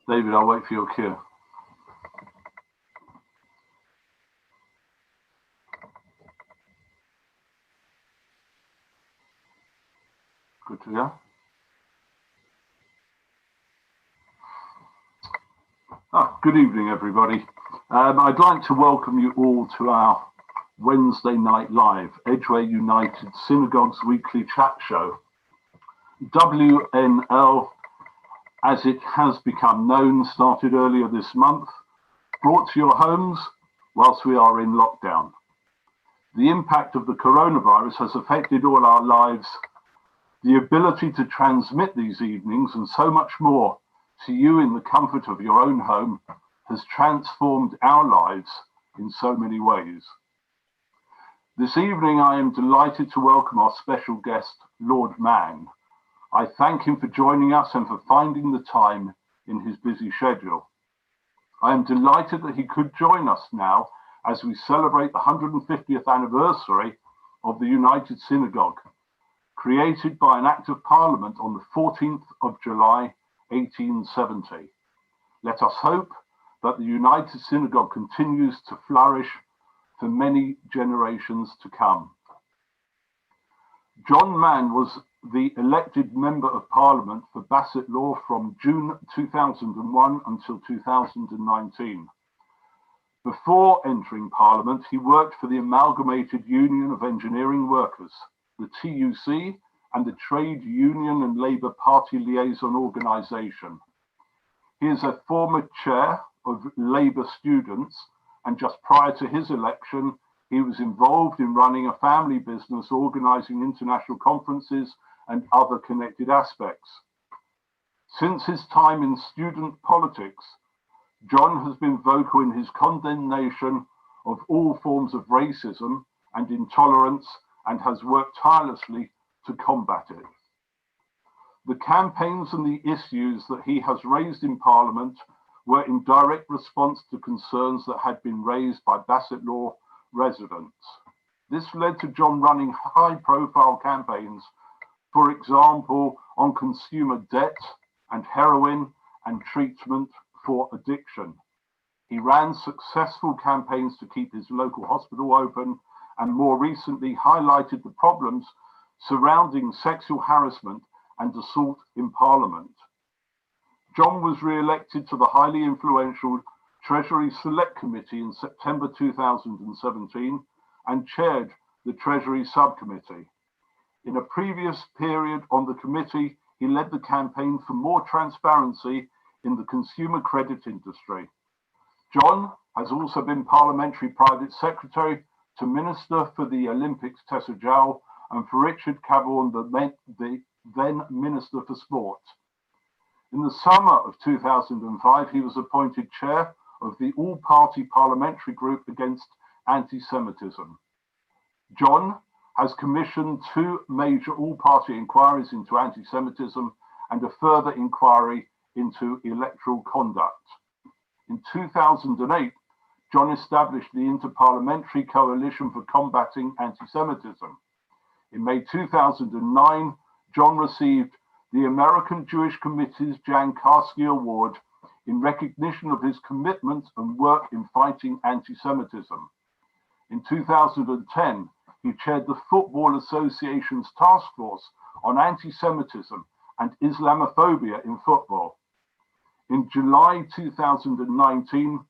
David, I'll wait for your cue. Good to go. Good evening, everybody. I'd like to welcome you all to our Wednesday night live, Edgware United Synagogue's weekly chat show. WNL, as it has become known, started earlier this month, brought to your homes whilst we are in lockdown. The impact of the coronavirus has affected all our lives. The ability to transmit these evenings and so much more to you in the comfort of your own home has transformed our lives in so many ways. This evening, I am delighted to welcome our special guest, Lord Mann. I thank him for joining us and for finding the time in his busy schedule. I am delighted that he could join us now as we celebrate the 150th anniversary of the United Synagogue, created by an Act of Parliament on the 14th of July, 1870. Let us hope that the United Synagogue continues to flourish for many generations to come. John Mann was the elected Member of Parliament for Bassetlaw from June 2001 until 2019. Before entering Parliament, he worked for the Amalgamated Union of Engineering Workers, the TUC, and the Trade Union and Labour Party Liaison Organisation. He is a former chair of Labour Students, and just prior to his election, he was involved in running a family business, organising international conferences and other connected aspects. Since his time in student politics, John has been vocal in his condemnation of all forms of racism and intolerance and has worked tirelessly to combat it. The campaigns and the issues that he has raised in Parliament were in direct response to concerns that had been raised by Bassetlaw residents. This led to John running high-profile campaigns, for example, on consumer debt and heroin and treatment for addiction. He ran successful campaigns to keep his local hospital open and more recently highlighted the problems surrounding sexual harassment and assault in Parliament. John was re-elected to the highly influential Treasury Select Committee in September 2017 and chaired the Treasury Subcommittee. In a previous period on the committee, he led the campaign for more transparency in the consumer credit industry. John has also been Parliamentary Private Secretary to Minister for the Olympics Tessa Jowell and for Richard Cavorn, the then Minister for Sport. In the summer of 2005, he was appointed chair of the all-party parliamentary group against anti-Semitism. John has commissioned 2 major all-party inquiries into anti-Semitism and a further inquiry into electoral conduct. In 2008, John established the Interparliamentary Coalition for Combating Anti-Semitism. In May 2009, John received the American Jewish Committee's Jan Karski Award in recognition of his commitment and work in fighting anti-Semitism. In 2010, he chaired the Football Association's task force on anti-Semitism and Islamophobia in football. In July 2019,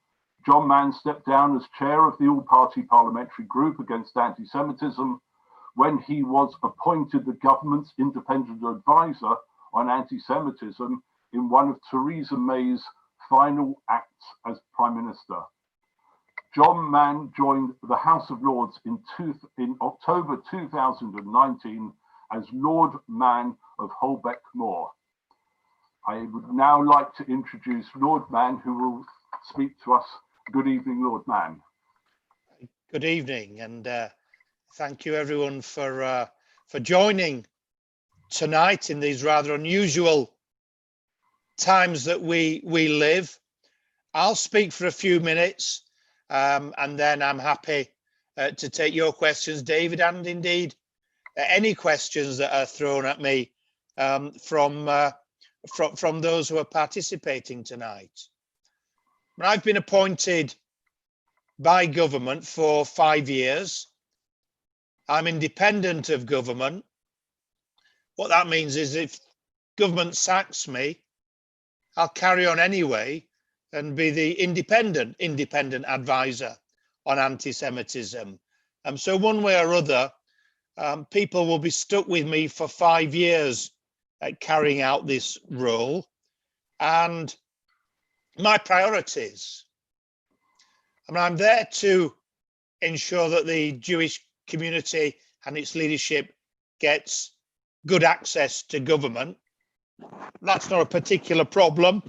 John Mann stepped down as chair of the all-party parliamentary group against anti-Semitism when he was appointed the government's independent advisor on anti-Semitism in one of Theresa May's final acts as Prime Minister. John Mann joined the House of Lords in October 2019 as Lord Mann of Holbeck Moor. I would now like to introduce Lord Mann, who will speak to us. Good evening, Lord Mann. Good evening, and thank you everyone for joining tonight in these rather unusual times that we live. I'll speak for a few minutes, and then I'm happy to take your questions, David, and indeed any questions that are thrown at me from from those who are participating tonight. I've been appointed by government for 5 years. I'm independent of government. What that means is if government sacks me, I'll carry on anyway and be the independent advisor on anti-Semitism. So one way or other, people will be stuck with me for 5 years carrying out this role. And my priorities, I'm there to ensure that the Jewish community and its leadership gets good access to government. That's not a particular problem,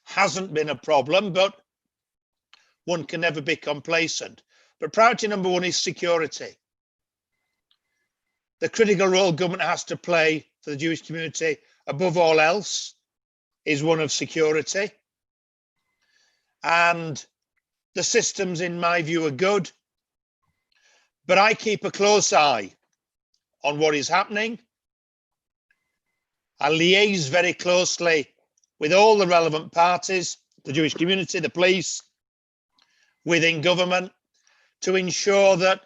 hasn't been a problem, but one can never be complacent. But priority number one is security. The critical role government has to play for the Jewish community, above all else, is one of security. And the systems, in my view, are good. But I keep a close eye on what is happening. I liaise very closely with all the relevant parties, the Jewish community, the police, within government, to ensure that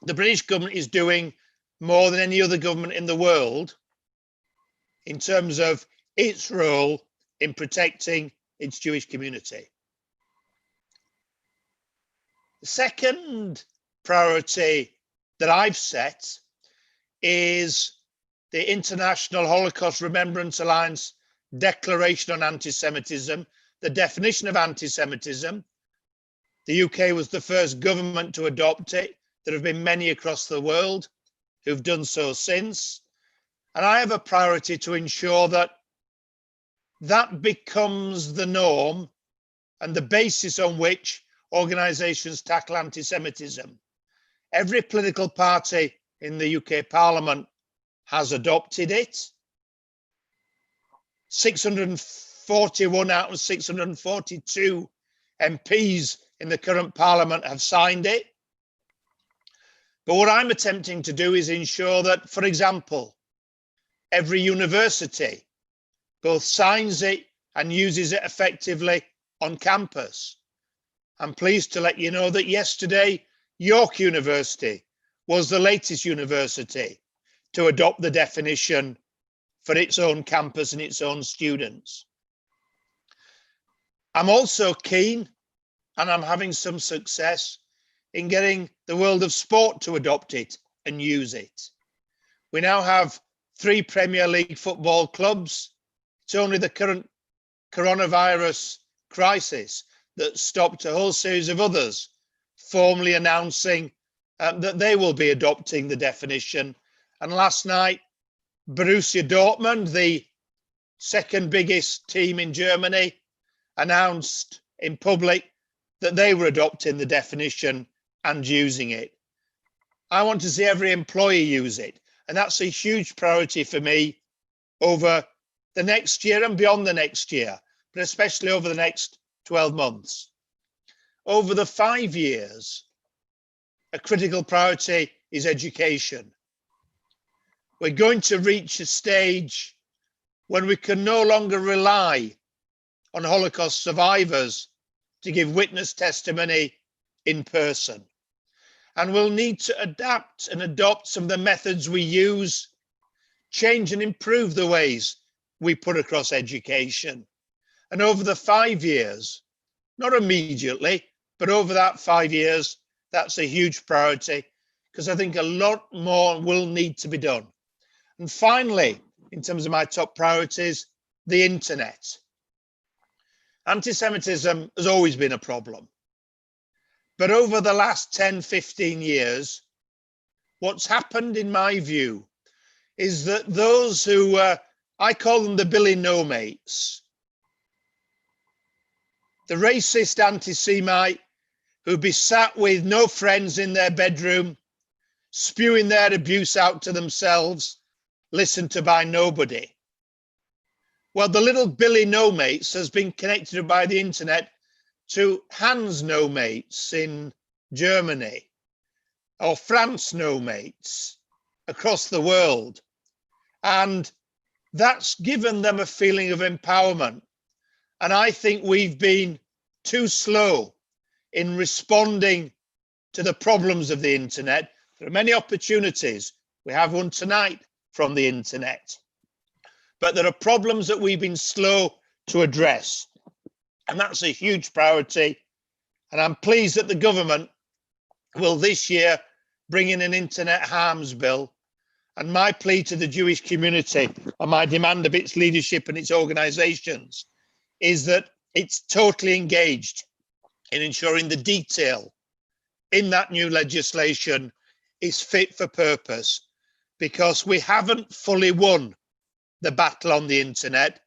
the British government is doing more than any other government in the world in terms of its role in protecting its Jewish community. The second priority that I've set is the International Holocaust Remembrance Alliance Declaration on Anti-Semitism, the definition of anti-Semitism. The UK was the first government to adopt it. There have been many across the world who've done so since. And I have a priority to ensure that that becomes the norm and the basis on which organisations tackle anti-Semitism. Every political party in the UK Parliament has adopted it. 641 out of 642 MPs in the current Parliament have signed it. But what I'm attempting to do is ensure that, for example, every university both signs it and uses it effectively on campus. I'm pleased to let you know that yesterday, York University was the latest university to adopt the definition for its own campus and its own students. I'm also keen, and I'm having some success, in getting the world of sport to adopt it and use it. We now have 3 Premier League football clubs. It's only the current coronavirus crisis that stopped a whole series of others formally announcing that they will be adopting the definition. And last night, Borussia Dortmund, the second biggest team in Germany, announced in public that they were adopting the definition and using it. I want to see every employee use it. And that's a huge priority for me over the next year and beyond the next year, but especially over the next 12 months. Over the 5 years, a critical priority is education. We're going to reach a stage when we can no longer rely on Holocaust survivors to give witness testimony in person. And we'll need to adapt and adopt some of the methods we use, change and improve the ways we put across education. And over the 5 years, not immediately, but over that 5 years, that's a huge priority, because I think a lot more will need to be done. And finally, in terms of my top priorities, the internet. Anti-Semitism has always been a problem. But over the last 10, 15 years, what's happened, in my view, is that those who, I call them the Billy No-Mates, the racist anti-Semite who be sat with no friends in their bedroom, spewing their abuse out to themselves, listened to by nobody. Well, the little Billy No-Mates has been connected by the internet to Hans No-Mates in Germany, or France No-Mates across the world. And that's given them a feeling of empowerment. And I think we've been too slow in responding to the problems of the internet. There are many opportunities. We have one tonight from the internet. But there are problems that we've been slow to address. And that's a huge priority. And I'm pleased that the government will this year bring in an internet harms bill. And my plea to the Jewish community and my demand of its leadership and its organisations is that it's totally engaged in ensuring the detail in that new legislation is fit for purpose, because we haven't fully won the battle on the internet,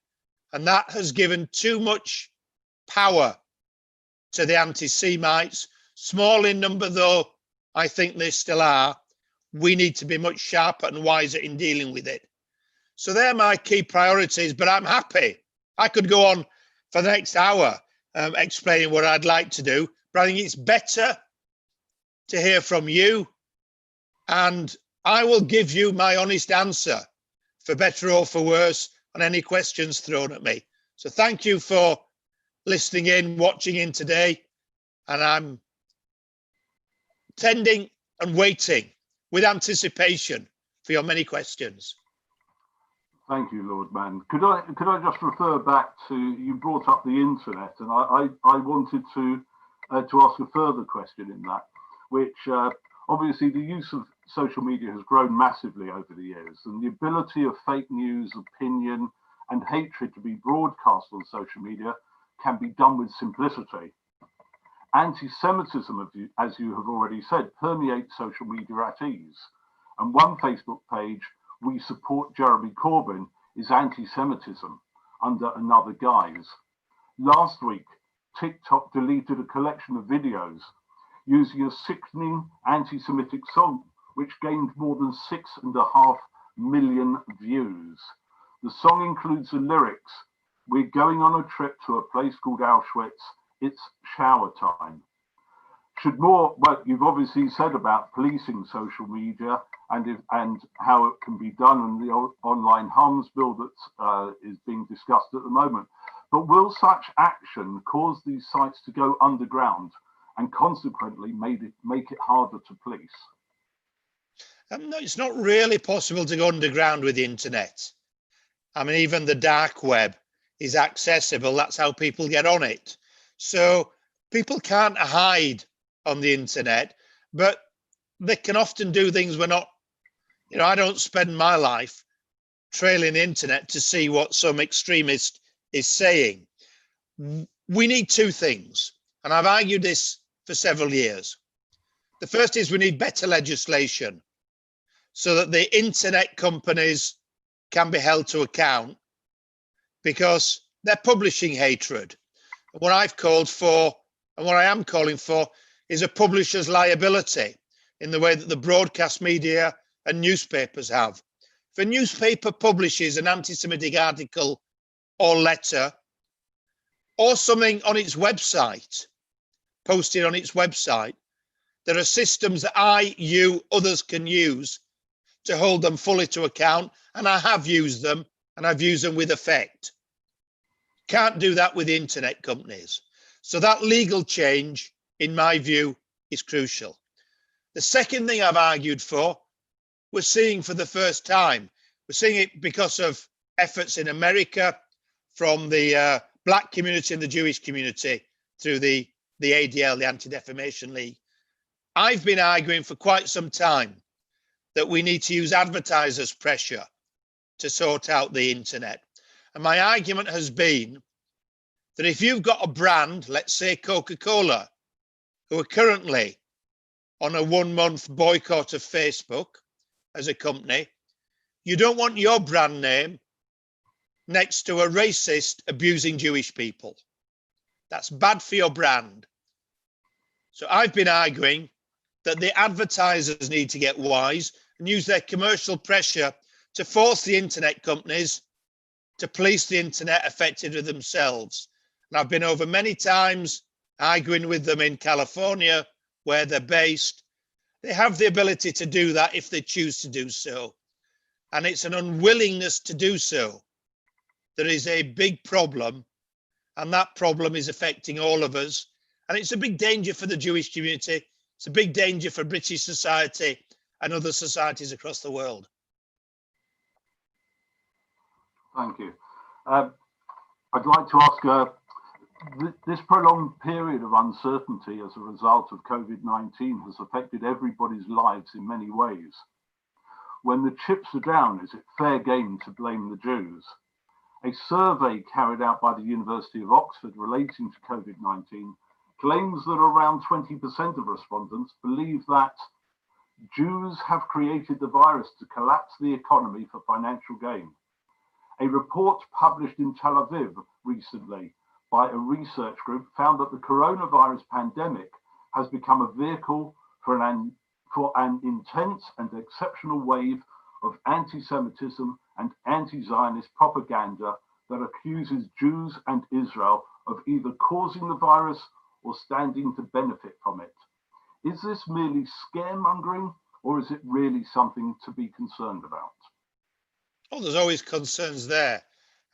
and that has given too much power to the anti-Semites. Small in number though, I think they still are. We need to be much sharper and wiser in dealing with it. So they're my key priorities, but I'm happy. I could go on for the next hour explaining what I'd like to do, but I think it's better to hear from you, and I will give you my honest answer, for better or for worse, on any questions thrown at me. So thank you for listening in, watching in today, and I'm tending and waiting with anticipation for your many questions. Thank you, Lord Mann. Could I just refer back to, you brought up the internet, and I wanted to ask a further question in that, which obviously the use of social media has grown massively over the years, and the ability of fake news, opinion, and hatred to be broadcast on social media can be done with simplicity. Anti-Semitism, as you have already said, permeates social media at ease. And one Facebook page, "We support Jeremy Corbyn," is anti-Semitism under another guise. Last week, TikTok deleted a collection of videos using a sickening anti-Semitic song, which gained more than 6.5 million views. The song includes the lyrics, "We're going on a trip to a place called Auschwitz. It's shower time." Should more, well, you've obviously said about policing social media and how it can be done, and the online harms bill that is being discussed at the moment. But will such action cause these sites to go underground and consequently make it harder to police? No, it's not really possible to go underground with the internet. I mean, even the dark web is accessible. That's how people get on it. So people can't hide on the internet, but they can often do things we're not, I don't spend my life trailing the internet to see what some extremist is saying. We need two things, and I've argued this for several years. The first is we need better legislation so that the internet companies can be held to account, because they're publishing hatred. And what I've called for, and what I am calling for, is a publisher's liability in the way that the broadcast media and newspapers have. If a newspaper publishes an anti-Semitic article or letter or something on its website, posted on its website, there are systems that I, you, others can use to hold them fully to account, and I have used them, and I've used them with effect. Can't do that with the internet companies. So that legal change, in my view, is crucial. The second thing I've argued for, we're seeing for the first time, we're seeing it because of efforts in America from the black community and the Jewish community through the ADL, the Anti-Defamation League. I've been arguing for quite some time that we need to use advertisers' pressure to sort out the internet. And my argument has been that if you've got a brand, let's say Coca-Cola, who are currently on a 1-month boycott of Facebook as a company, you don't want your brand name next to a racist abusing Jewish people. That's bad for your brand. So I've been arguing that the advertisers need to get wise and use their commercial pressure to force the internet companies to police the internet effectively themselves. And I've been over many times arguing with them in California, where they're based. They have the ability to do that if they choose to do so. and it's an unwillingness to do so that is a big problem, and that problem is affecting all of us. And it's a big danger for the Jewish community. It's a big danger for British society and other societies across the world. Thank you. I'd like to ask, this prolonged period of uncertainty as a result of COVID-19 has affected everybody's lives in many ways. When the chips are down, is it fair game to blame the Jews? A survey carried out by the University of Oxford relating to COVID-19 claims that around 20% of respondents believe that Jews have created the virus to collapse the economy for financial gain. A report published in Tel Aviv recently by a research group found that the coronavirus pandemic has become a vehicle for an intense and exceptional wave of anti-Semitism and anti-Zionist propaganda that accuses Jews and Israel of either causing the virus or standing to benefit from it. Is this merely scaremongering, or is it really something to be concerned about? Oh, there's always concerns there.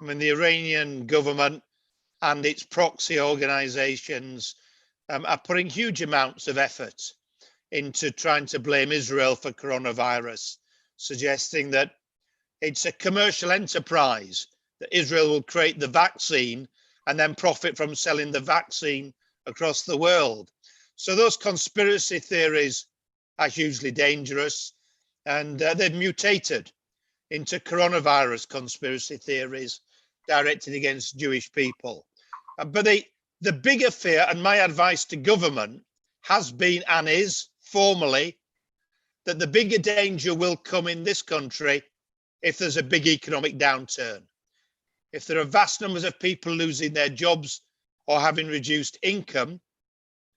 I mean, the Iranian government and its proxy organizations are putting huge amounts of effort into trying to blame Israel for coronavirus, suggesting that it's a commercial enterprise, that Israel will create the vaccine and then profit from selling the vaccine across the world. So those conspiracy theories are hugely dangerous, and they've mutated into coronavirus conspiracy theories directed against Jewish people. But the bigger fear, and my advice to government has been and is formally, that the bigger danger will come in this country if there's a big economic downturn. If there are vast numbers of people losing their jobs or having reduced income,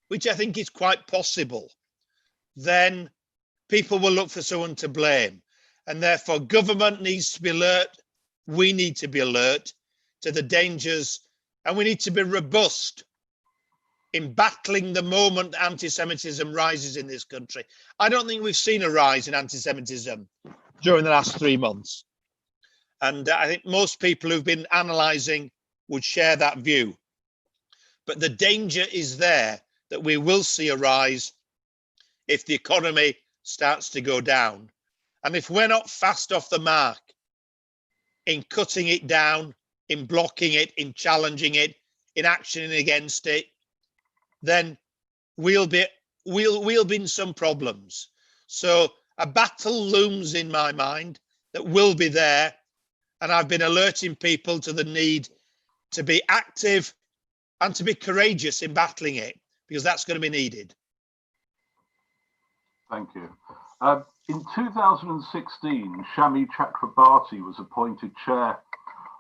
which I think is quite possible, then people will look for someone to blame. And therefore, government needs to be alert. We need to be alert to the dangers, and we need to be robust in battling the moment anti-Semitism rises in this country. I don't think we've seen a rise in anti-Semitism during the last 3 months. And I think most people who've been analysing would share that view. But the danger is there that we will see a rise if the economy starts to go down. And if we're not fast off the mark in cutting it down, in blocking it, in challenging it, in actioning against it, then we'll be in some problems. So a battle looms in my mind that will be there, and I've been alerting people to the need to be active and to be courageous in battling it, because that's going to be needed. Thank you. In 2016, Shami Chakrabarti was appointed chair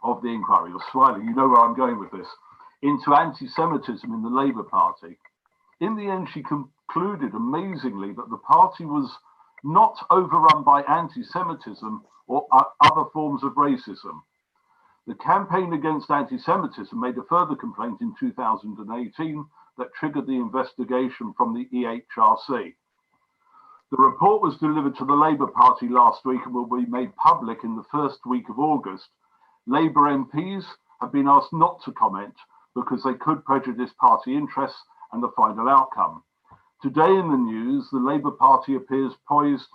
of the inquiry. You're smiling, you know where I'm going with this, into anti-Semitism in the Labour Party. In the end, she concluded amazingly that the party was not overrun by anti-Semitism or other forms of racism. The campaign against anti-Semitism made a further complaint in 2018 that triggered the investigation from the EHRC. The report was delivered to the Labour Party last week and will be made public in the first week of August. Labour MPs have been asked not to comment because they could prejudice party interests and the final outcome. Today in the news, the Labour Party appears poised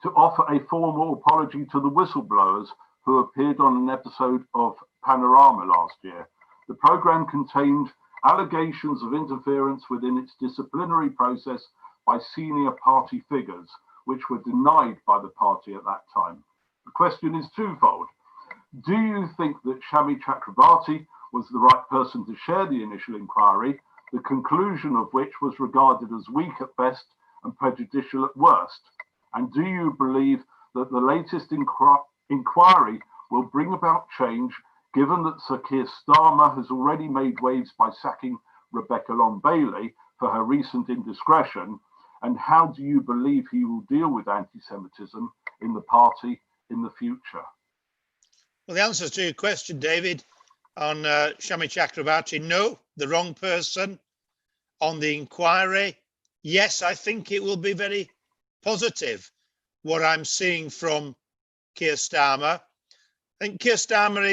to offer a formal apology to the whistleblowers who appeared on an episode of Panorama last year. The programme contained allegations of interference within its disciplinary process by senior party figures, which were denied by the party at that time. The question is twofold. Do you think that Shami Chakrabarti was the right person to share the initial inquiry, the conclusion of which was regarded as weak at best and prejudicial at worst? And do you believe that the latest inquiry will bring about change, given that Sir Keir Starmer has already made waves by sacking Rebecca Long-Bailey for her recent indiscretion? And how do you believe he will deal with anti-Semitism in the party in the future? Well, the answer to your question, David, on Shami Chakrabarti, no, the wrong person. On the inquiry, yes, I think it will be very positive. What I'm seeing from Keir Starmer. I think Keir Starmer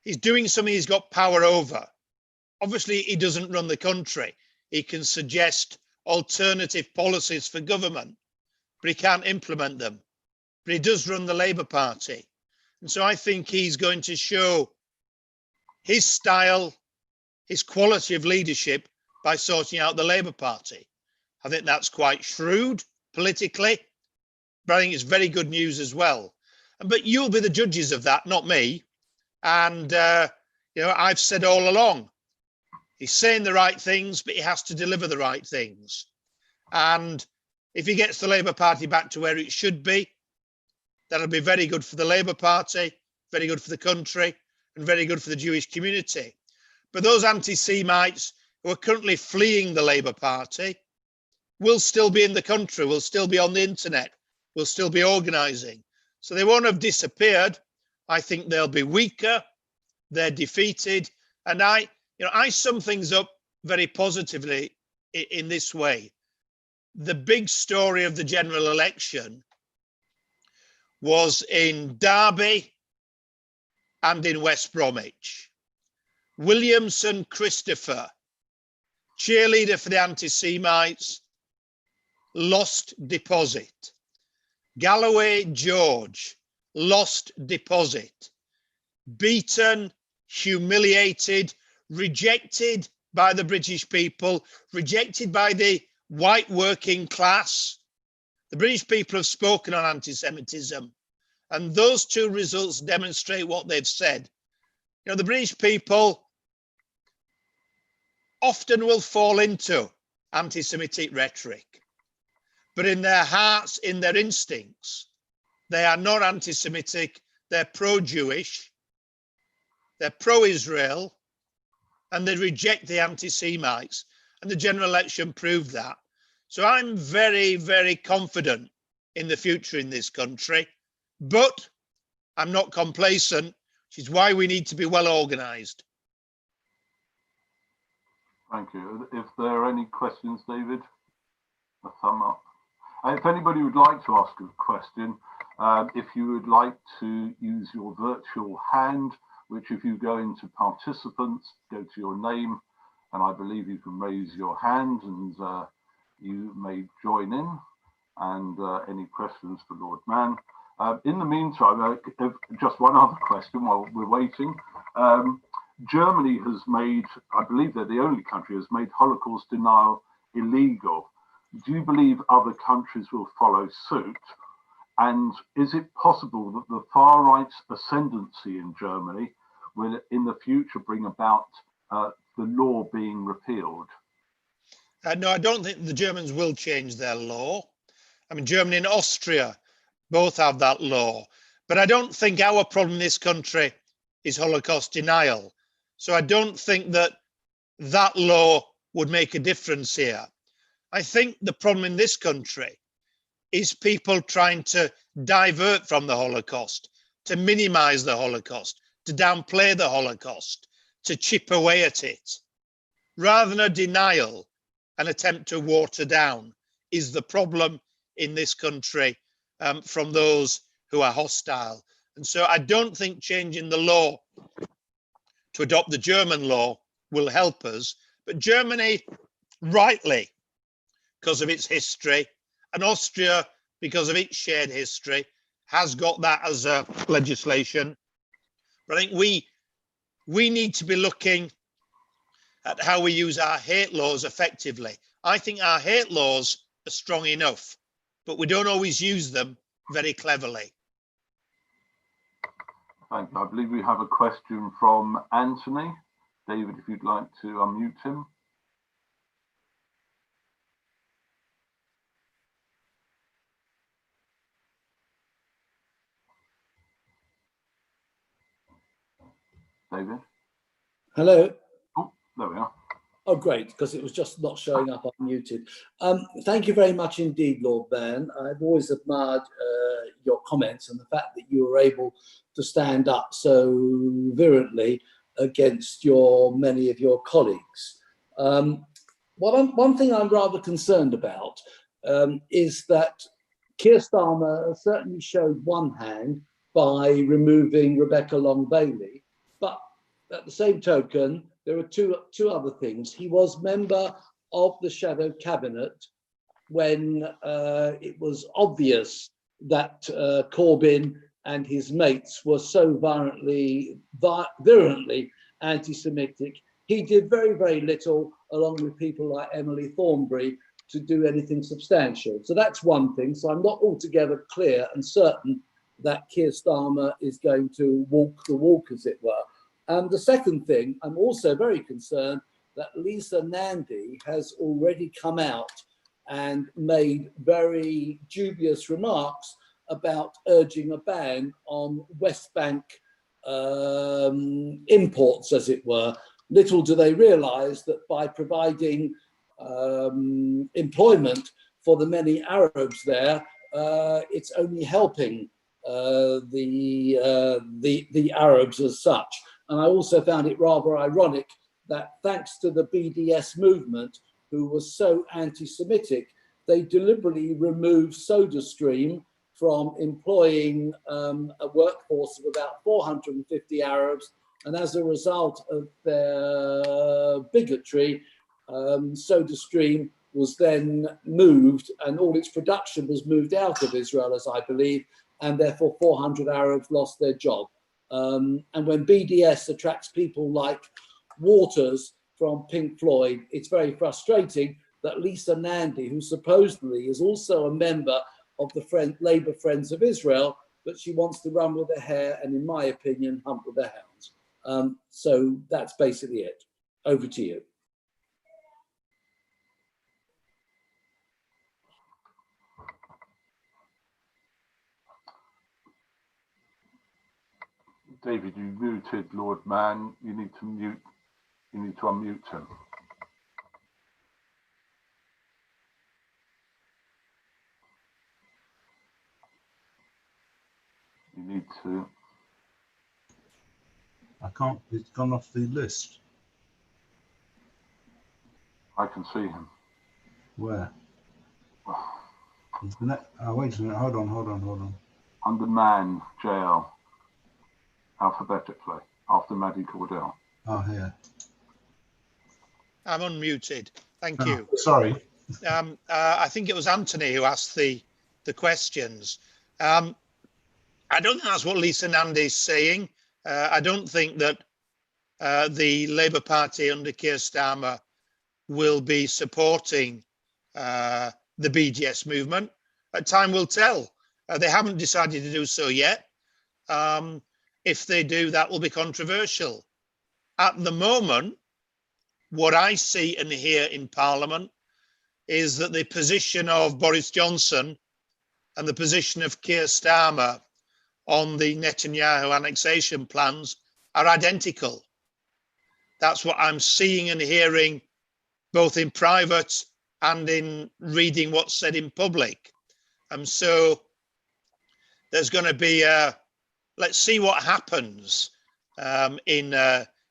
he's doing something he's got power over. Obviously, he doesn't run the country. He can suggest alternative policies for government, but he can't implement them. But he does run the Labour Party. And so I think he's going to show his style, his quality of leadership by sorting out the Labour Party. I think that's quite shrewd politically, but I think it's very good news as well. But you'll be the judges of that, not me. And, I've said all along, he's saying the right things, but he has to deliver the right things. And if he gets the Labour Party back to where it should be, that'll be very good for the Labour Party, very good for the country, and very good for the Jewish community. But those anti-Semites who are currently fleeing the Labour Party will still be in the country, will still be on the internet, will still be organising. So they won't have disappeared. I think they'll be weaker, they're defeated. And I sum things up very positively in this way. The big story of the general election was in Derby and in West Bromwich. Williamson Christopher, cheerleader for the anti-Semites, lost deposit. Galloway George, lost deposit. Beaten, humiliated, rejected by the British people, rejected by the white working class. The British people have spoken on anti-Semitism, and those two results demonstrate what they've said. The British people often will fall into anti-Semitic rhetoric, but in their hearts, in their instincts, they are not anti-Semitic, they're pro-Jewish, they're pro-Israel, and they reject the anti-Semites. And the general election proved that. So I'm very, very confident in the future in this country, but I'm not complacent, which is why we need to be well organised. Thank you. If there are any questions, David, a thumb up. If anybody would like to ask a question, if you would like to use your virtual hand, which if you go into participants, go to your name, and I believe you can raise your hand and you may join in. And any questions for Lord Mann. In the meantime, just one other question while we're waiting. Germany has made, I believe they're the only country, has made Holocaust denial illegal. Do you believe other countries will follow suit? And is it possible that the far right's ascendancy in Germany will in the future bring about the law being repealed? No, I don't think the Germans will change their law. I mean, Germany and Austria both have that law. But I don't think our problem in this country is Holocaust denial. So I don't think that that law would make a difference here. I think the problem in this country is people trying to divert from the Holocaust, to minimize the Holocaust, to downplay the Holocaust, to chip away at it. Rather than a denial, an attempt to water down is the problem in this country from those who are hostile. And so I don't think changing the law to adopt the German law will help us. But Germany, rightly, because of its history, and Austria, because of its shared history, has got that as a legislation. But I think we need to be looking at how we use our hate laws effectively. I think our hate laws are strong enough, but we don't always use them very cleverly. Thank you. I believe we have a question from Anthony. David, if you'd like to unmute him. David? Hello. Oh, there we are. Oh, great, because it was just not showing up unmuted. Thank you very much indeed, Lord Mann. I've always admired your comments and the fact that you were able to stand up so virulently against many of your colleagues. One thing I'm rather concerned about is that Keir Starmer certainly showed one hand by removing Rebecca Long-Bailey, but at the same token, there were two other things. He was member of the shadow cabinet when it was obvious that Corbyn and his mates were so virulently anti-Semitic. He did very, very little, along with people like Emily Thornberry, to do anything substantial. So that's one thing. So I'm not altogether clear and certain that Keir Starmer is going to walk the walk, as it were. And the second thing, I'm also very concerned that Lisa Nandy has already come out and made very dubious remarks about urging a ban on West Bank imports, as it were. Little do they realise that by providing employment for the many Arabs there, it's only helping the Arabs as such. And I also found it rather ironic that thanks to the BDS movement, who was so anti-Semitic, they deliberately removed SodaStream from employing a workforce of about 450 Arabs. And as a result of their bigotry, SodaStream was then moved, and all its production was moved out of Israel, as I believe, and therefore 400 Arabs lost their job. And when BDS attracts people like Waters from Pink Floyd, it's very frustrating that Lisa Nandy, who supposedly is also a member of the Labour Friends of Israel, but she wants to run with her hair and, in my opinion, hump with the hounds. So that's basically it. Over to you. David, you muted Lord Mann. You need to unmute him. You need to. I can't, it's gone off the list. I can see him. Where? Oh, wait a minute, hold on. Under Mann, jail, alphabetically, after Maddie Cordell. Oh, here. I'm unmuted. Thank you. Sorry. I think it was Anthony who asked the questions. I don't think that's what Lisa Nandy is saying. I don't think that the Labour Party under Keir Starmer will be supporting the BDS movement. Time will tell. They haven't decided to do so yet. If they do, that will be controversial. At the moment, what I see and hear in Parliament is that the position of Boris Johnson and the position of Keir Starmer on the Netanyahu annexation plans are identical. That's what I'm seeing and hearing, both in private and in reading what's said in public. And so there's going to be let's see what happens in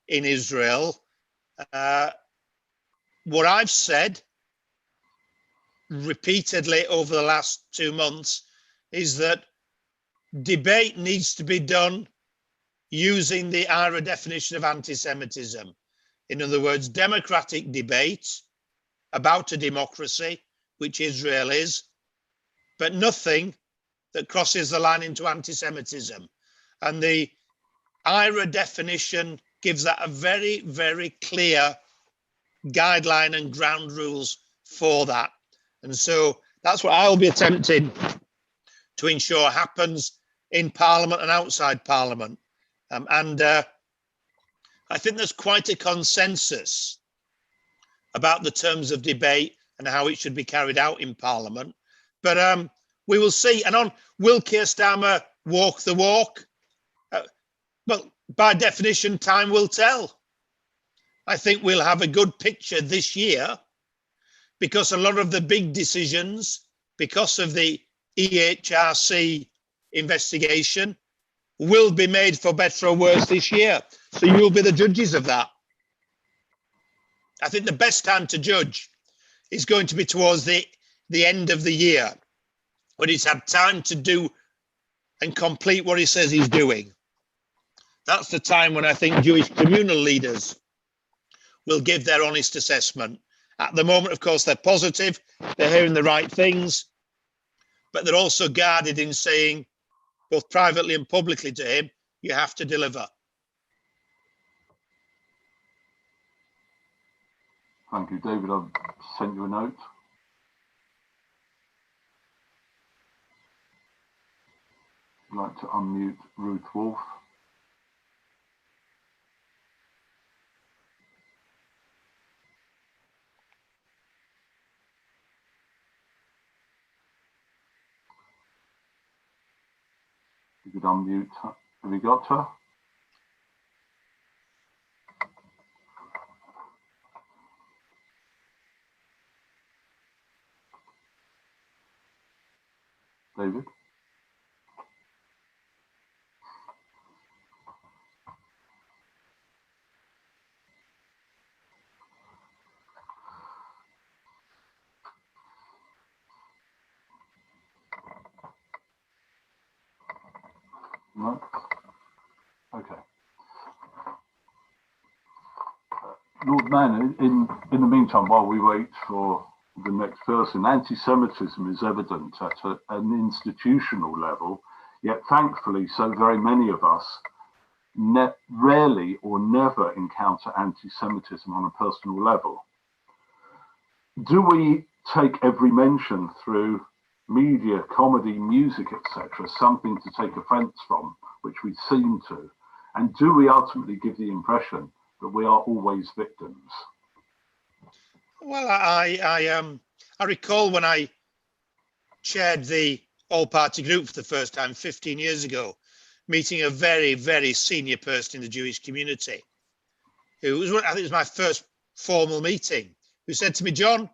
Israel. What I've said repeatedly over the last 2 months is that debate needs to be done using the IRA definition of anti-Semitism. In other words, democratic debate about a democracy, which Israel is, but nothing that crosses the line into anti-Semitism. And the IRA definition gives that a very, very clear guideline and ground rules for that. And so that's what I'll be attempting to ensure happens in Parliament and outside Parliament. I think there's quite a consensus about the terms of debate and how it should be carried out in Parliament. But we will see. And on, will Keir Starmer walk the walk? Well, by definition, time will tell. I think we'll have a good picture this year because a lot of the big decisions, because of the EHRC investigation, will be made for better or worse this year. So you'll be the judges of that. I think the best time to judge is going to be towards the end of the year. when he's had time to do and complete what he says he's doing. That's the time when I think Jewish communal leaders will give their honest assessment. At the moment, of course, they're positive, they're hearing the right things, but they're also guarded in saying, both privately and publicly to him, you have to deliver. Thank you, David. I've sent you a note. I'd like to unmute Ruth Wolf. You could unmute her. Have you got her? David? No? Okay. Lord Mann, in the meantime, while we wait for the next person, anti-Semitism is evident at an institutional level, yet thankfully so very many of us rarely or never encounter anti-Semitism on a personal level. Do we take every mention through media, comedy, music, etc., something to take offence from, which we seem to? And do we ultimately give the impression that we are always victims? Well, I recall when I chaired the all-party group for the first time 15 years ago, meeting a very, very senior person in the Jewish community, who was, I think it was my first formal meeting, who said to me, John,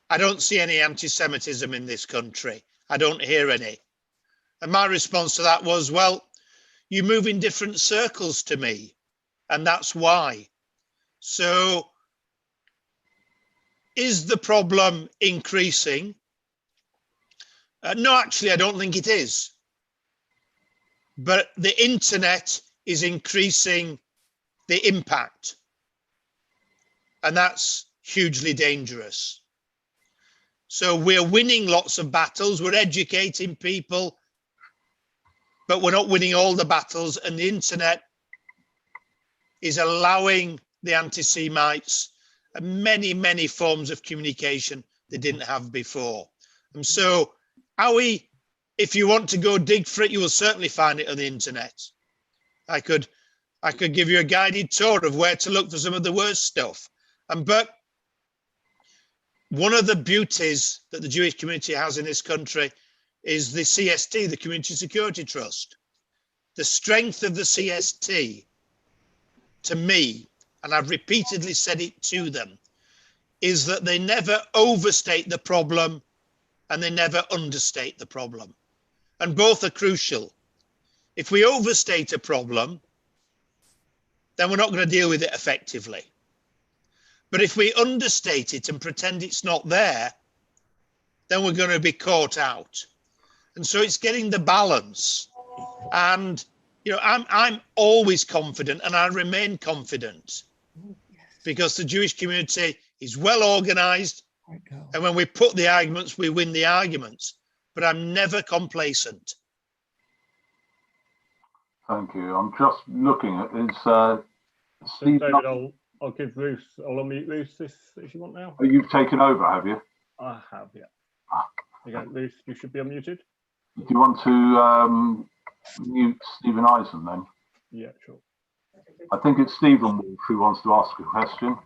I don't see any anti-Semitism in this country. I don't hear any. And my response to that was, well, you move in different circles to me, and that's why. So is the problem increasing? No, actually, I don't think it is. But the internet is increasing the impact, and that's hugely dangerous. So we're winning lots of battles, we're educating people, but we're not winning all the battles, and the internet is allowing the anti-Semites many, many forms of communication they didn't have before. And so, if you want to go dig for it, you will certainly find it on the internet. I could give you a guided tour of where to look for some of the worst stuff. But one of the beauties that the Jewish community has in this country is the CST, the Community Security Trust. The strength of the CST, to me, and I've repeatedly said it to them, is that they never overstate the problem and they never understate the problem. And both are crucial. If we overstate a problem, then we're not going to deal with it effectively. But if we understate it and pretend it's not there, then we're going to be caught out. And so it's getting the balance. And I'm always confident, and I remain confident, because the Jewish community is well organized, and when we put the arguments, we win the arguments. But I'm never complacent. Thank you. I'm just looking at Steve. David, I'll give Ruth, I'll unmute Ruth if you want now. Oh, you've taken over, have you? I have, yeah. Again, Ruth, you should be unmuted. Do you want to mute Stephen Eisen then? Yeah, sure. I think it's Stephen Wolf who wants to ask a question.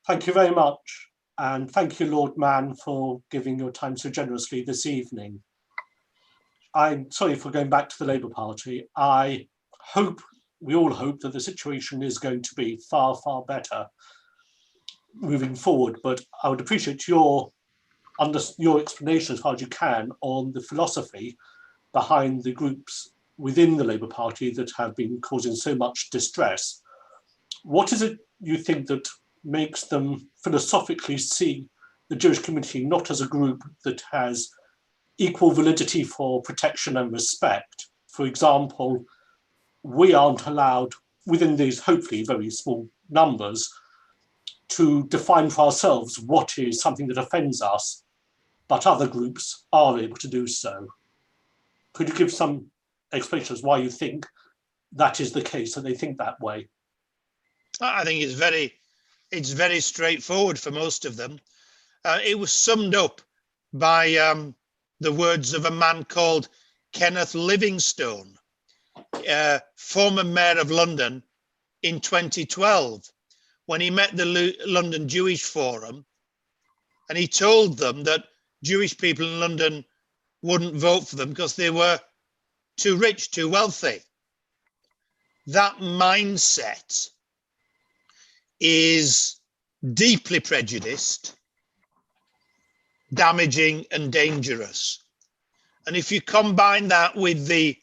Thank you very much. And thank you, Lord Mann, for giving your time so generously this evening. I'm sorry for going back to the Labour Party. We all hope that the situation is going to be far, far better moving forward. But I would appreciate your explanation as far as you can on the philosophy behind the groups within the Labour Party that have been causing so much distress. What is it you think that makes them philosophically see the Jewish community not as a group that has equal validity for protection and respect. For example, we aren't allowed, within these hopefully very small numbers, to define for ourselves what is something that offends us, but other groups are able to do so. Could you give some explanations why you think that is the case, that they think that way? I think it's very straightforward for most of them. It was summed up by the words of a man called Kenneth Livingstone, former mayor of London, in 2012, when he met the London Jewish Forum, and he told them that Jewish people in London wouldn't vote for them because they were too rich, too wealthy. That mindset is deeply prejudiced, damaging and dangerous. And if you combine that with the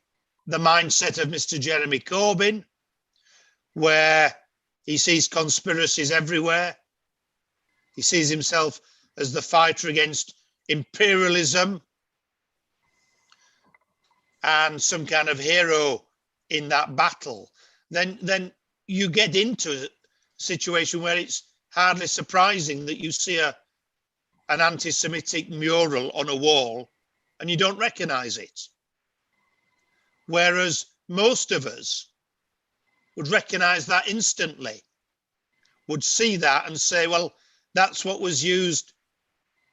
mindset of Mr. Jeremy Corbyn, where he sees conspiracies everywhere, he sees himself as the fighter against imperialism and some kind of hero in that battle, then you get into a situation where it's hardly surprising that you see an anti-Semitic mural on a wall and you don't recognize it. Whereas most of us would recognize that instantly, would see that and say, well, that's what was used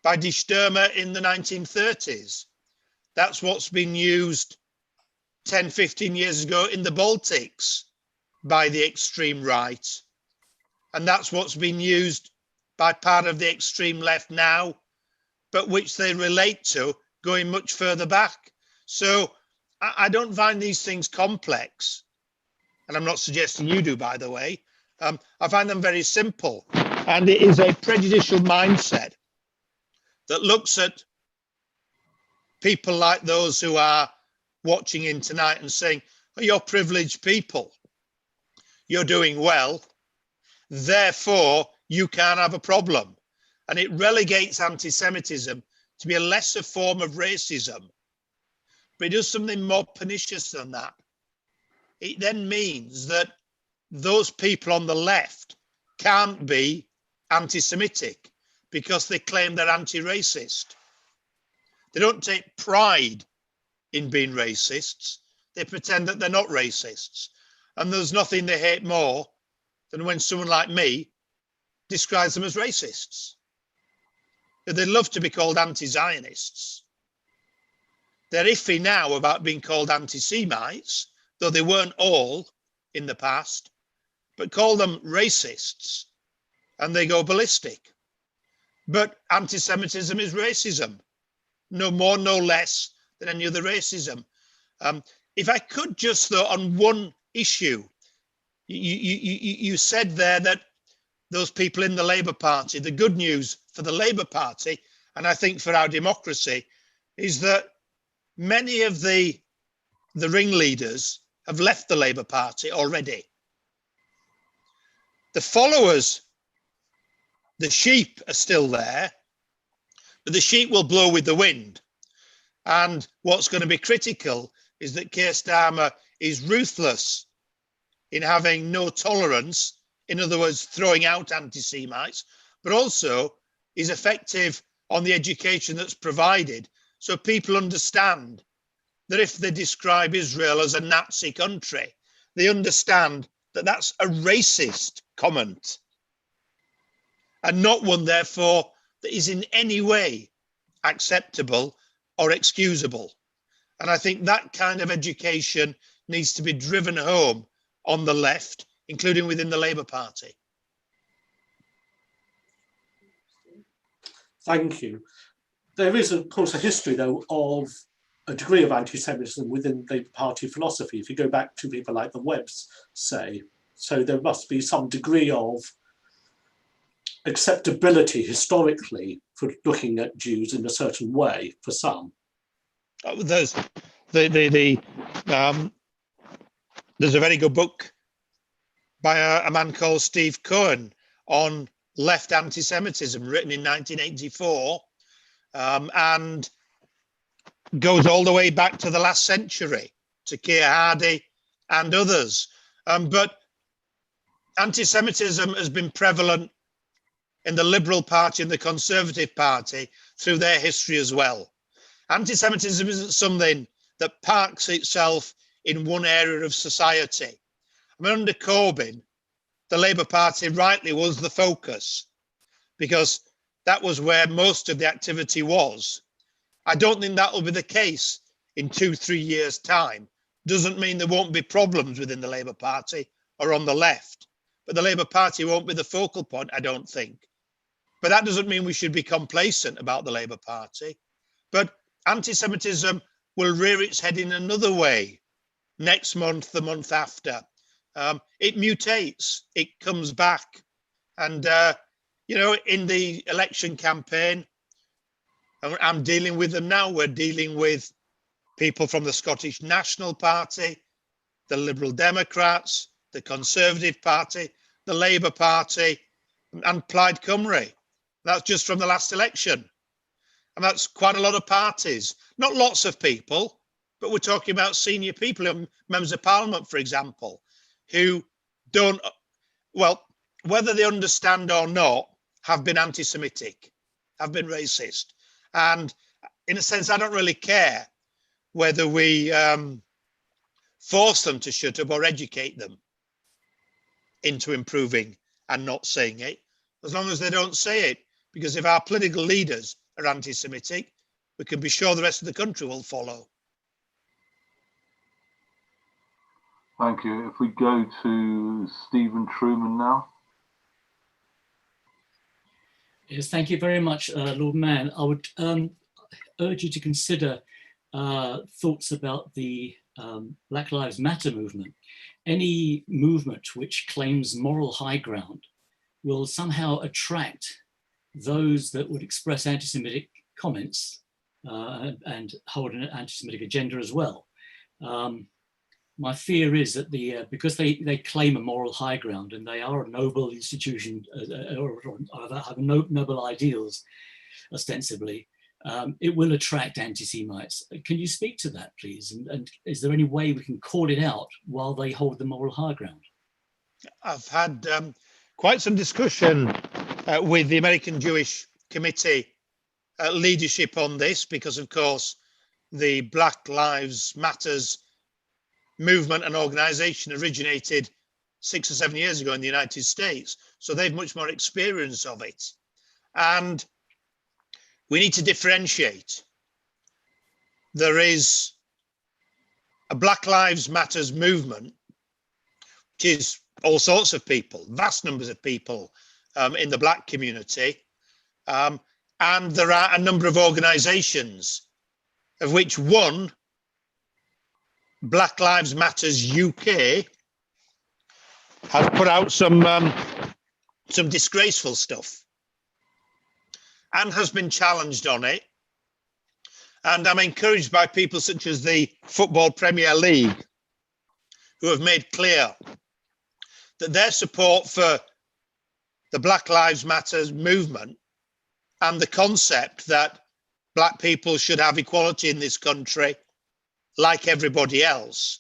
by Die Stürmer in the 1930s. That's what's been used 10, 15 years ago in the Baltics by the extreme right. And that's what's been used by part of the extreme left now, but which they relate to going much further back. So I don't find these things complex. And I'm not suggesting you do, by the way. I find them very simple. And it is a prejudicial mindset that looks at people like those who are watching in tonight and saying, oh, you're privileged people, you're doing well, therefore you can't have a problem. And it relegates anti-Semitism to be a lesser form of racism. But it does something more pernicious than that. It then means that those people on the left can't be anti-Semitic because they claim they're anti-racist. They don't take pride in being racists. They pretend that they're not racists. And there's nothing they hate more than when someone like me describes them as racists. They love to be called anti-Zionists. They're iffy now about being called anti-Semites, though they weren't all in the past, but call them racists and they go ballistic. But anti-Semitism is racism, no more, no less than any other racism. If I could just, though, on one issue, you said there that those people in the Labour Party, the good news for the Labour Party, and I think for our democracy, is that many of the ringleaders have left the Labour Party already. The followers, the sheep, are still there, but the sheep will blow with the wind. And what's going to be critical is that Keir Starmer is ruthless in having no tolerance, in other words, throwing out anti-Semites, but also is effective on the education that's provided, so people understand that if they describe Israel as a Nazi country, they understand that that's a racist comment and not one, therefore, that is in any way acceptable or excusable. And I think that kind of education needs to be driven home on the left, including within the Labour Party. Thank you. There is, of course, a history, though, of a degree of anti-Semitism within Labour Party philosophy, if you go back to people like the Webbs, say. So there must be some degree of acceptability historically for looking at Jews in a certain way for some. There's there's a very good book by a man called Steve Cohen on left anti-Semitism, written in 1984, and goes all the way back to the last century, to Keir Hardie and others. But anti-Semitism has been prevalent in the Liberal Party and the Conservative Party through their history as well. Anti-Semitism isn't something that parks itself in one area of society. I mean, under Corbyn, the Labour Party rightly was the focus because that was where most of the activity was. I don't think that will be the case in 2-3 years' time. Doesn't mean there won't be problems within the Labour Party or on the left, but the Labour Party won't be the focal point, I don't think. But that doesn't mean we should be complacent about the Labour Party. But anti-Semitism will rear its head in another way next month, the month after. It mutates, it comes back. And, you know, in the election campaign, I'm dealing with them now. We're dealing with people from the Scottish National Party, the Liberal Democrats, the Conservative Party, the Labour Party, and Plaid Cymru. That's just from the last election. And that's quite a lot of parties. Not lots of people, but we're talking about senior people, members of Parliament, for example, who don't, well, whether they understand or not, have been anti-Semitic, have been racist. And in a sense, I don't really care whether we force them to shut up or educate them into improving and not saying it, as long as they don't say it. Because if our political leaders are anti-Semitic, we can be sure the rest of the country will follow. Thank you. If we go to Stephen Truman now. Yes, thank you very much, Lord Mann. I would urge you to consider thoughts about the Black Lives Matter movement. Any movement which claims moral high ground will somehow attract those that would express anti-Semitic comments and hold an anti-Semitic agenda as well. My fear is that because they claim a moral high ground and they are a noble institution or have noble ideals, ostensibly, it will attract anti-Semites. Can you speak to that, please? And is there any way we can call it out while they hold the moral high ground? I've had quite some discussion with the American Jewish Committee leadership on this, because of course the Black Lives Matters movement and organization originated 6 or 7 years ago in the United States. So they've much more experience of it. And we need to differentiate. There is a Black Lives Matters movement, which is all sorts of people, vast numbers of people in the Black community. And there are a number of organizations, of which one, Black Lives Matters UK, has put out some disgraceful stuff and has been challenged on it. And I'm encouraged by people such as the Football Premier League, who have made clear that their support for the Black Lives Matter movement and the concept that Black people should have equality in this country like everybody else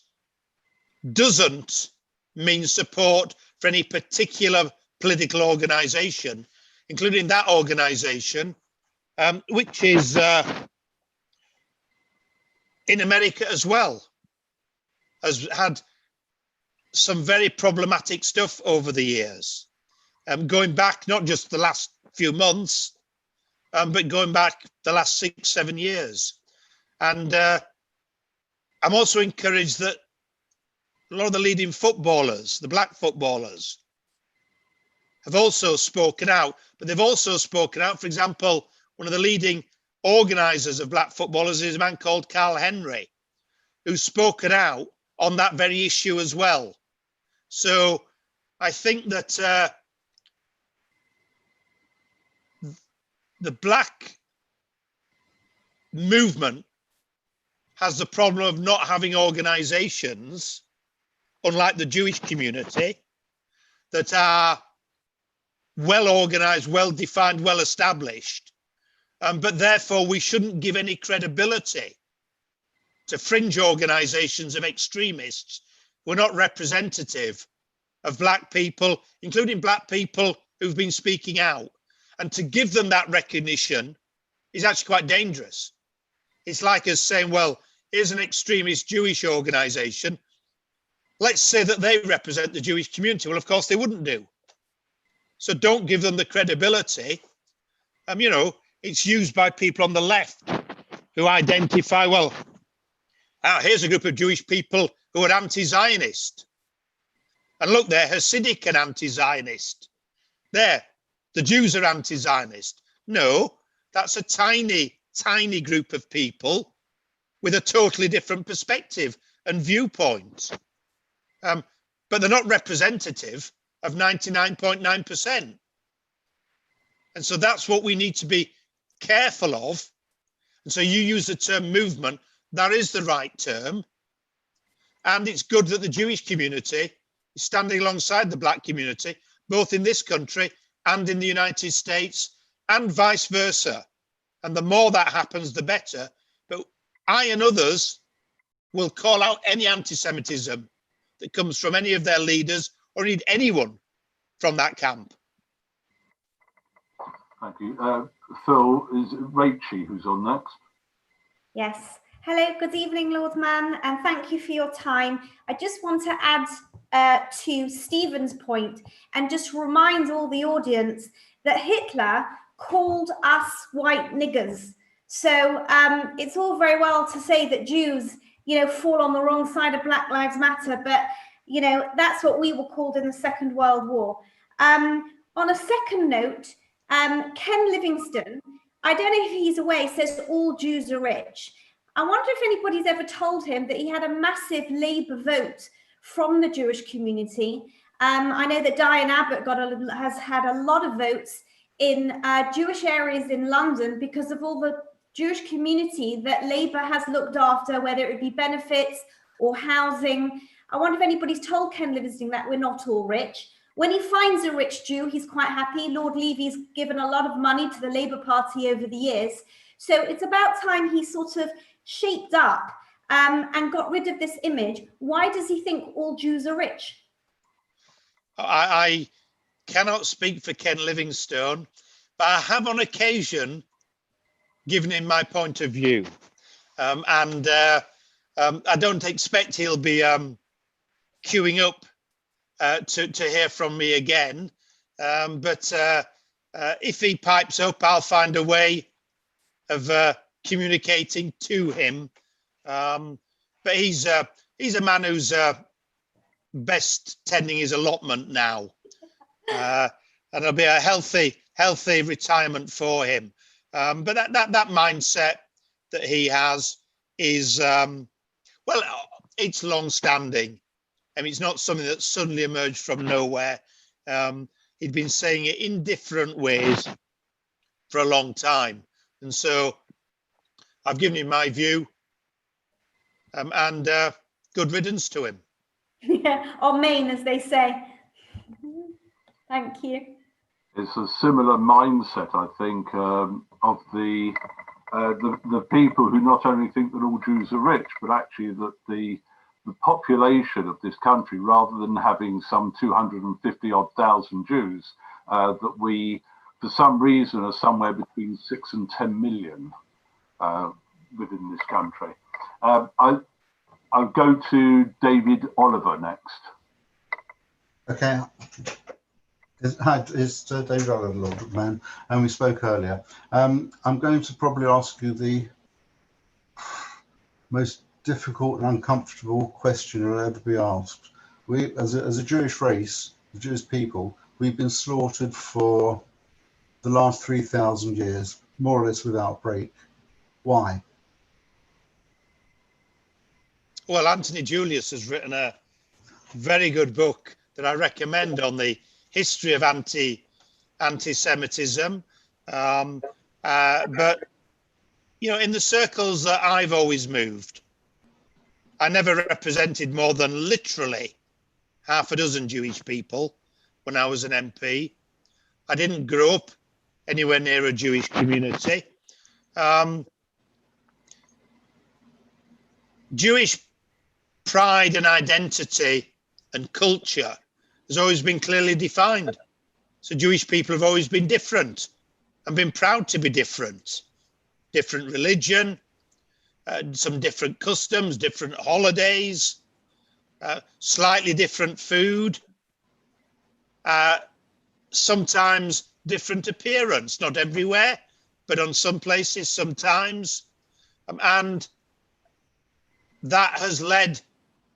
doesn't mean support for any particular political organization, including that organization, which is in America as well, has had some very problematic stuff over the years, going back not just the last few months, but going back the last 6-7 years. And I'm also encouraged that a lot of the leading footballers, the Black footballers, have also spoken out, but they've also spoken out. For example, one of the leading organisers of Black footballers is a man called Carl Henry, who's spoken out on that very issue as well. So I think that the Black movement has the problem of not having organisations, unlike the Jewish community, that are well organised, well defined, well established. But therefore, we shouldn't give any credibility to fringe organisations of extremists who are not representative of black people, including black people who've been speaking out. And to give them that recognition is actually quite dangerous. It's like us saying, well, here's an extremist Jewish organisation. Let's say that they represent the Jewish community. Well, of course, they wouldn't do. So don't give them the credibility. You know, it's used by people on the left who identify, well, here's a group of Jewish people who are anti-Zionist. And look, they're Hasidic and anti-Zionist. There, the Jews are anti-Zionist. No, that's a tiny, tiny group of people with a totally different perspective and viewpoint. But they're not representative of 99.9%. And so that's what we need to be careful of. And so you use the term movement. That is the right term. And it's good that the Jewish community is standing alongside the black community, both in this country and in the United States, and vice versa. And the more that happens, the better. But I and others will call out any anti-Semitism that comes from any of their leaders or indeed anyone from that camp. Thank you. Phil, is it Rachel who's on next? Yes. Hello, good evening, Lord Mann, and thank you for your time. I just want to add to Stephen's point and just remind all the audience that Hitler called us white niggers. So it's all very well to say that Jews, you know, fall on the wrong side of Black Lives Matter, but, you know, that's what we were called in the Second World War. On a second note, Ken Livingstone, I don't know if he's aware, says all Jews are rich. I wonder if anybody's ever told him that he had a massive Labour vote from the Jewish community. I know that Diane Abbott has had a lot of votes in Jewish areas in London because of all the Jewish community that Labour has looked after, whether it be benefits or housing. I wonder if anybody's told Ken Livingstone that we're not all rich. When he finds a rich Jew, he's quite happy. Lord Levy's given a lot of money to the Labour Party over the years. So it's about time he sort of shaped up and got rid of this image. Why does he think all Jews are rich? I cannot speak for Ken Livingstone, but I have on occasion given him my point of view. I don't expect he'll be queuing up to hear from me again. But if he pipes up, I'll find a way of communicating to him. But he's a man who's best tending his allotment now. And it'll be a healthy retirement for him. But that mindset that he has is, well, it's long-standing. I mean, it's not something that suddenly emerged from nowhere. He'd been saying it in different ways for a long time. And so I've given him my view, and good riddance to him. Yeah, or Maine, as they say. Thank you. It's a similar mindset, I think, of the people who not only think that all Jews are rich, but actually that the population of this country, rather than having some 250-odd thousand Jews, that we, for some reason, are somewhere between 6 and 10 million within this country. I'll go to David Oliver next. Okay. Hi, it's David Oliver, Lord Mann, and we spoke earlier. I'm going to probably ask you the most difficult and uncomfortable question you'll ever be asked. We, as a Jewish race, the Jewish people, we've been slaughtered for the last 3,000 years, more or less without break. Why? Well, Anthony Julius has written a very good book that I recommend on the history of anti-Semitism. But, you know, in the circles that I've always moved, I never represented more than literally half a dozen Jewish people when I was an MP. I didn't grow up anywhere near a Jewish community. Jewish pride and identity and culture has always been clearly defined. So Jewish people have always been different and been proud to be different. Different religion, some different customs, different holidays, slightly different food, sometimes different appearance, not everywhere, but on some places sometimes. And that has led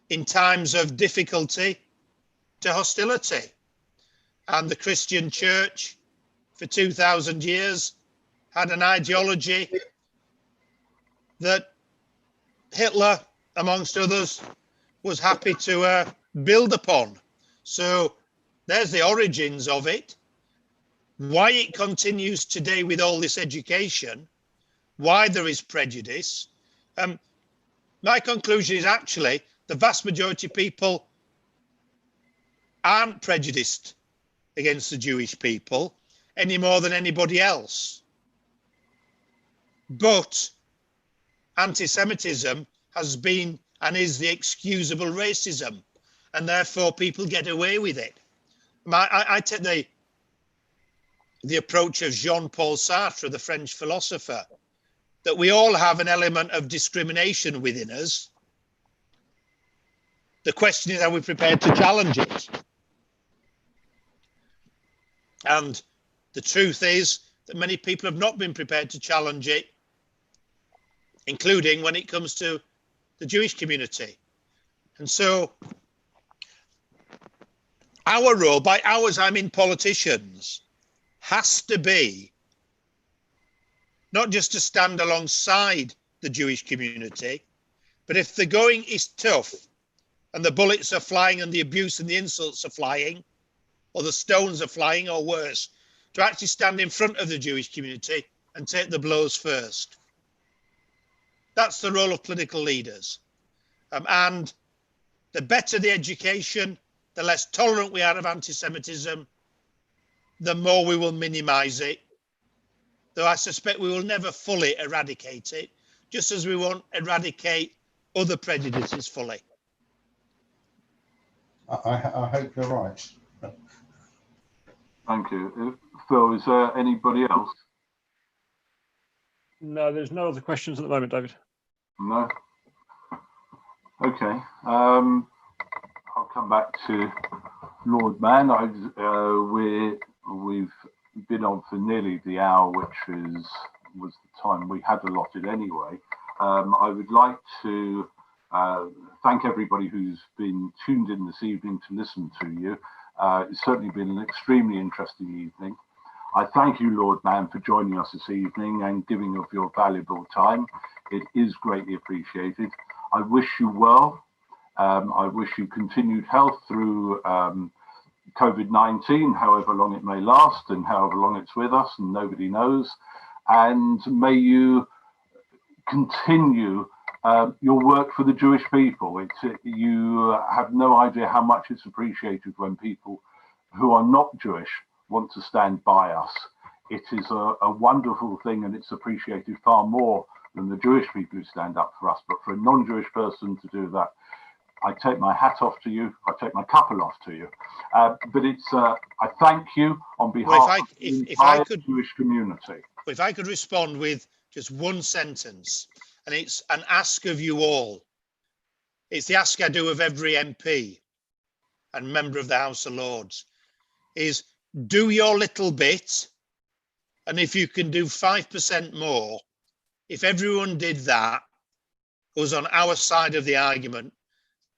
in times of difficulty to hostility. And the Christian church for 2,000 years had an ideology that Hitler, amongst others, was happy to build upon. So there's the origins of it. Why it continues today with all this education, why there is prejudice. My conclusion is actually the vast majority of people aren't prejudiced against the Jewish people any more than anybody else. But anti-Semitism has been and is the excusable racism, and therefore people get away with it. I take the approach of Jean-Paul Sartre, the French philosopher, that we all have an element of discrimination within us. The question is, are we prepared to challenge it? And the truth is that many people have not been prepared to challenge it, including when it comes to the Jewish community. And so our role, by ours I mean politicians, has to be not just to stand alongside the Jewish community, but if the going is tough and the bullets are flying and the abuse and the insults are flying, or the stones are flying, or worse, to actually stand in front of the Jewish community and take the blows first. That's the role of political leaders. And the better the education, the less tolerant we are of anti-Semitism, the more we will minimize it. Though I suspect we will never fully eradicate it, just as we won't eradicate other prejudices fully. I hope you're right. Thank you. Phil, is there anybody else? No, there's no other questions at the moment, David. No. Okay. I'll come back to Lord Mann. We've been on for nearly the hour, which was the time we had allotted anyway. I would like to thank everybody who's been tuned in this evening to listen to you. It's certainly been an extremely interesting evening. I thank you, Lord Mann, for joining us this evening and giving of your valuable time. It is greatly appreciated. I wish you well. I wish you continued health through COVID-19, however long it may last and however long it's with us, and nobody knows. And may you continue your work for the Jewish people. You have no idea how much it's appreciated when people who are not Jewish want to stand by us. It is a wonderful thing, and it's appreciated far more than the Jewish people who stand up for us. But for a non-Jewish person to do that, I take my hat off to you. I take my couple off to you. But it's I thank you on behalf of the entire Jewish community. If I could respond with just one sentence, and it's an ask of you all. It's the ask I do of every MP and member of the House of Lords, is do your little bit. And if you can do 5% more, if everyone did that, was on our side of the argument,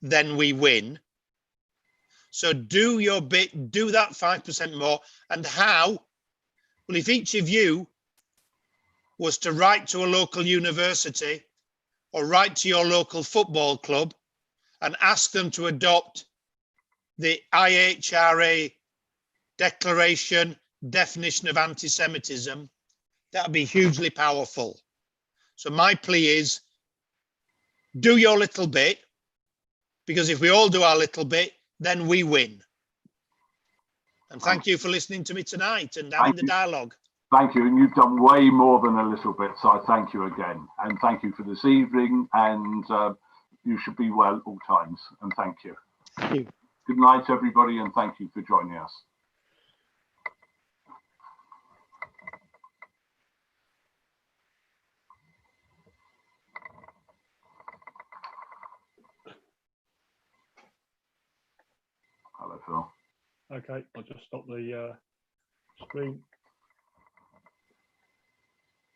then we win. So do your bit, do that 5% more. And how? Well, if each of you was to write to a local university or write to your local football club and ask them to adopt the IHRA declaration, definition of anti-Semitism, that would be hugely powerful. So my plea is, do your little bit, because if we all do our little bit, then we win. And thank you for listening to me tonight and having the dialogue. Thank you, and you've done way more than a little bit, so I thank you again. And thank you for this evening, and You should be well all times, and thank you. Thank you. Good night, everybody, and thank you for joining us. Hello, Phil. Okay, I'll just stop the screen.